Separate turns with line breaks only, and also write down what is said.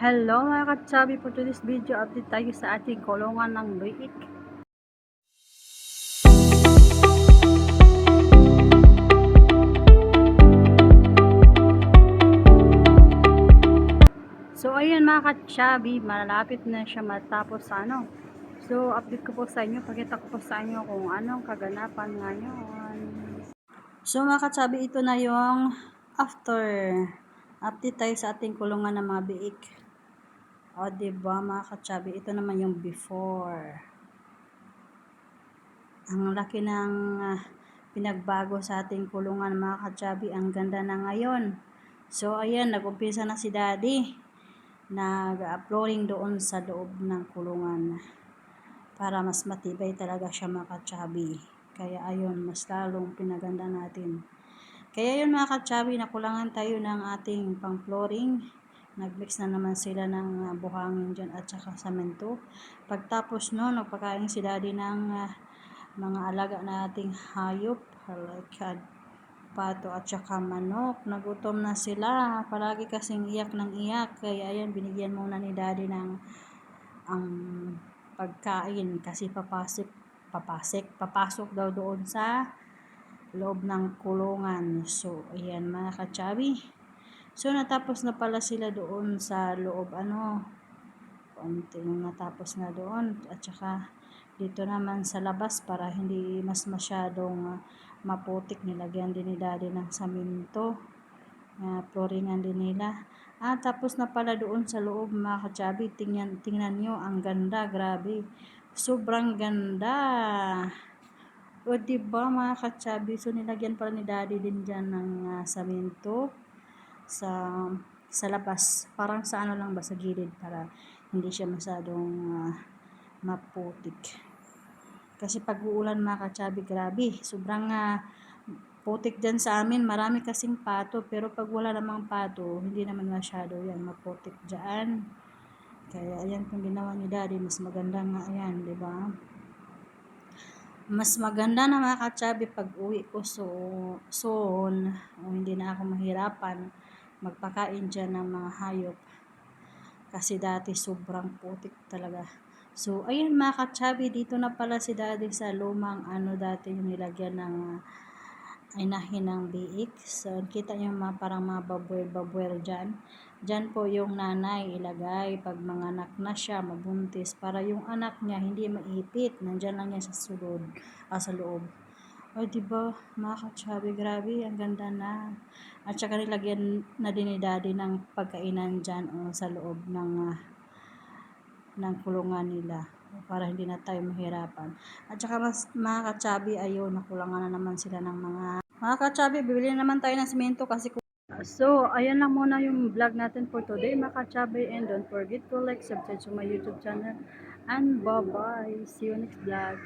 Hello mga katsabi, for today's video update tayo sa ating kulungan ng biik. So ayun mga katsabi, malapit na siya matapos So update ko po sa inyo, pakita ko po sa inyo kung anong kaganapan ngayon. So mga katsabi, ito na yung after. Update tayo sa ating kulungan ng mga biik. O diba mga katsabi, ito naman yung before. Ang laki ng pinagbago sa ating kulungan mga katsabi. Ang ganda na ngayon. So ayan, nag-umpisa na si daddy. Nag-uploading doon sa loob ng kulungan. Para mas matibay talaga siya mga katsabi. Kaya ayun, mas lalong pinaganda natin. Kaya yun mga katsabi, nakulangan tayo ng ating pang-flooring. Nag-mix na naman sila ng buhangin dyan at saka samento. Pagtapos no, nagpakain si daddy ng mga alaga nating hayop, like pato at saka manok. Nagutom na sila. Palagi kasing iyak ng iyak. Kaya ayan, binigyan muna ni daddy ng pagkain kasi papasok daw doon sa loob ng kulungan. So ayan mga katsabi. So natapos na pala sila doon sa loob konting natapos na doon at saka dito naman sa labas para hindi mas masyadong maputik, nilagyan din ni daddy ng saminto, flooringan din nila. Tapos na pala doon sa loob mga katsabi. Tingnan nyo, ang ganda, grabe, sobrang ganda. O diba mga katsabi, so nilagyan pala ni daddy din dyan ng saminto sa labas, parang sa lang ba, sa gilid, para hindi siya masyadong maputik. Kasi pag uulan mga katsabi, grabe, sobrang putik dyan sa amin. Marami kasing pato, pero pag wala namang pato, hindi naman masyado yan maputik dyan. Kaya ayan kung ginawa ni daddy, mas maganda nga yan, di ba? Mas maganda na mga katsabi pag uwi ko soon, hindi na ako mahirapan magpakain dyan ng mga hayop. Kasi dati sobrang putik talaga. So ayun mga katsabi, dito na pala si daddy sa lumang dati yung nilagyan ng inahin ng biik. So kita nyo parang mga babuer dyan. Dyan po yung nanay ilagay pag mga anak na siya, mabuntis, para yung anak niya hindi maipit. Nandyan lang yan sa sulod, sa loob. O diba mga katsabi, grabe, ang ganda na. At saka nilagyan na din ni daddy ng pagkainan dyan sa loob ng kulungan nila, para hindi na tayo mahirapan. At saka mga katsabi, ayun, nakulangan na naman sila ng mga katsabi. Bibili na naman tayo ng simento kasi so ayan lang muna yung vlog natin for today mga katsabi, and don't forget to like, subscribe to my YouTube channel, and bye bye, see you next vlog.